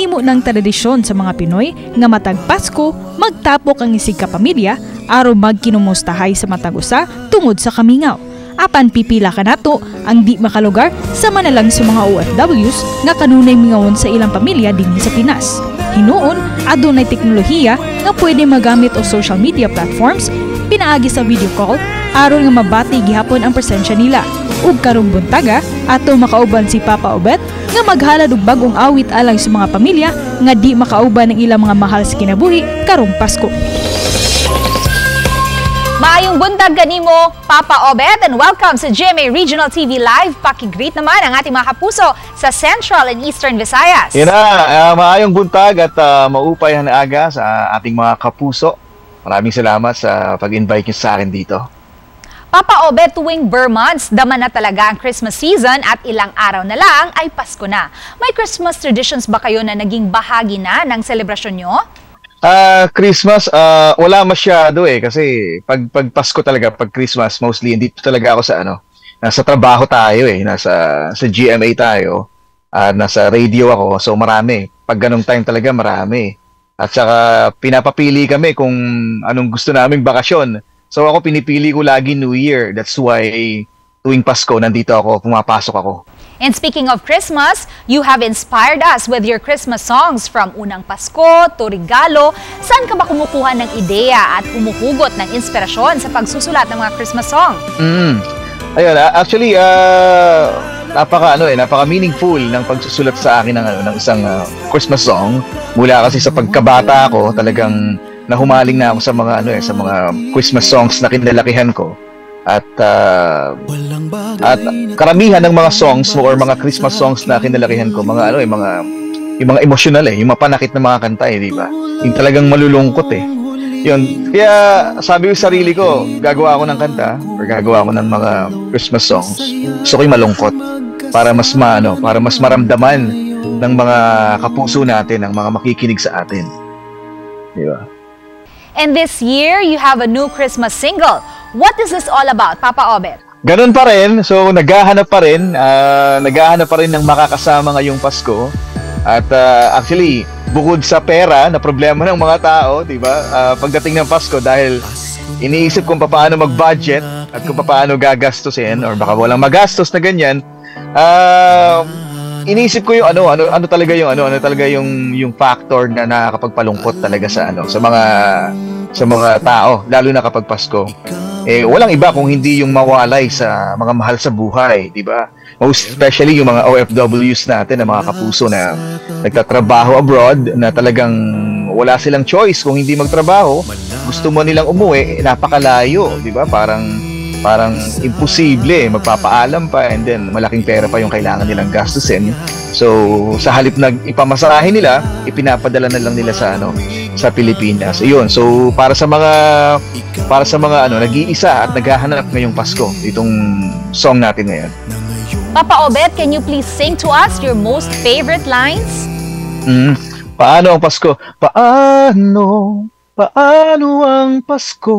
mahimo ng tradisyon sa mga Pinoy nga matag Pasko magtapok ang isig ka pamilya aron magkinumustahay sa matag usa tungod sa kamingaw. Apan pipila ka nato ang di makalugar sa manalang sa mga OFWs nga kanunay mingawon sa ilang pamilya dinhi sa Pinas. Hinuon adunay teknolohiya nga pwede magamit o social media platforms pinaagi sa video call aron nga mabati gihapon ang presensya nila. Ug karong buntaga ato makauban si Papa Obet nga maghalad og bagong awit alang sa mga pamilya nga di makauban ng ilang mga mahal sa kinabuhi karong Pasko. Maayong buntag kanimo, Papa Obet, and welcome sa GMA Regional TV Live. Paki-greet naman ang ating mga kapuso sa Central and Eastern Visayas. Maayong buntag at maupay na aga sa ating mga kapuso. Maraming salamat sa pag-invite niyo sa akin dito. Papa Obet, tuwing Burr months, dama na talaga ang Christmas season at ilang araw na lang ay Pasko na. May Christmas traditions ba kayo na naging bahagi na ng selebrasyon nyo? Christmas, wala masyado kasi pag Pasko talaga, pag Christmas, mostly dito talaga ako sa nasa trabaho tayo sa GMA tayo, nasa radio ako, so marami. Pag ganung time talaga marami. At saka pinapapili kami kung anong gusto naming bakasyon. So ako pinipili ko lagi New Year. That's why tuwing Pasko nandito ako, pumapasok ako. And speaking of Christmas, you have inspired us with your Christmas songs from Unang Pasko to Regalo. Saan ka ba kumukuha ng ideya at humuhugot ng inspirasyon sa pagsusulat ng mga Christmas song? Ayun, actually, napaka meaningful ng pagsusulat sa akin ng isang Christmas song. Mula kasi sa pagkabata ko, talagang nahumaling na ako sa mga Christmas songs na kinalakihan ko. At karamihan ng mga songs or mga Christmas songs na kinalakihan ko, yung mga emotional yung mapanakit na mga kanta di ba? Yung talagang malulungkot Yun. Kaya sabi ko sa sarili ko, gagawa ako ng kanta or gagawa ako ng mga Christmas songs. Gusto ko yung malungkot para mas maramdaman ng mga kapuso natin, ng mga makikinig sa atin. Di ba? And this year, you have a new Christmas single. What is this all about, Papa Obet? Ganun pa rin. So, naghahanap pa rin ng makakasama ngayong Pasko. At actually, bukod sa pera na problema ng mga tao, di ba? Pagdating ng Pasko, dahil iniisip kung paano mag-budget at kung paano gagastusin or baka walang magastos na ganyan, iniisip ko yung ano talaga yung factor na nakakapagpalungkot talaga sa mga tao, lalo na kapag Pasko. Walang iba kung hindi yung mawalay sa mga mahal sa buhay, di ba? Most especially yung mga OFWs natin, na mga kapuso na nagtatrabaho abroad, na talagang wala silang choice kung hindi magtrabaho. Gusto mo nilang umuwi, napakalayo, di ba? Parang imposible, magpapaalam pa, and then malaking pera pa yung kailangan nilang gastusin. So, sa halip na ipamasahe nila, ipinapadala na lang nila sa Pilipinas. Ayun. So, para sa mga nag-iisa at naghahanap ngayong Pasko, itong song natin ngayon. Papa Obet, can you please sing to us your most favorite lines? Paano ang Pasko? Paano ang Pasko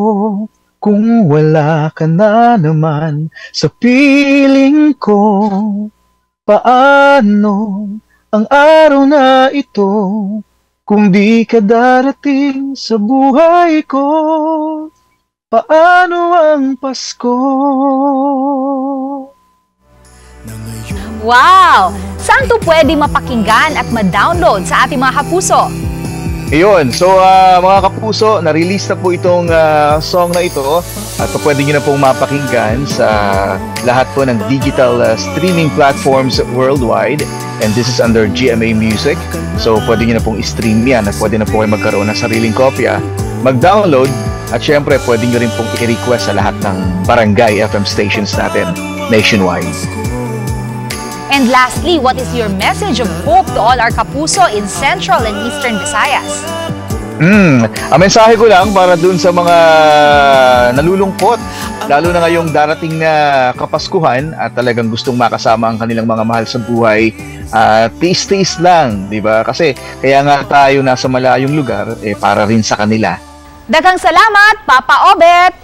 kung wala ka na naman sa piling ko? Paano ang araw na ito kung di ka darating sa buhay ko? Paano ang Pasko? Wow! Saan to pwede mapakinggan at ma-download sa ating mga kapuso? Ayun, so mga kapuso, na-release na po itong song na ito at pwede nyo na pong mapakinggan sa lahat po ng digital streaming platforms worldwide, and this is under GMA Music. So pwede nyo na pong i-stream yan at pwede na po kayo magkaroon ng sariling kopya, mag-download, at syempre pwede nyo rin pong i-request sa lahat ng barangay FM stations natin nationwide. And lastly, what is your message of hope to all our kapuso in Central and Eastern Visayas? Ang mensahe ko lang para dun sa mga nalulungkot, lalo na ngayong darating na Kapaskuhan at talagang gustong makasama ang kanilang mga mahal sa buhay, tiis-tiis lang, di ba? Kasi kaya nga tayo nasa malayong lugar, para rin sa kanila. Daghang salamat, Papa Obet!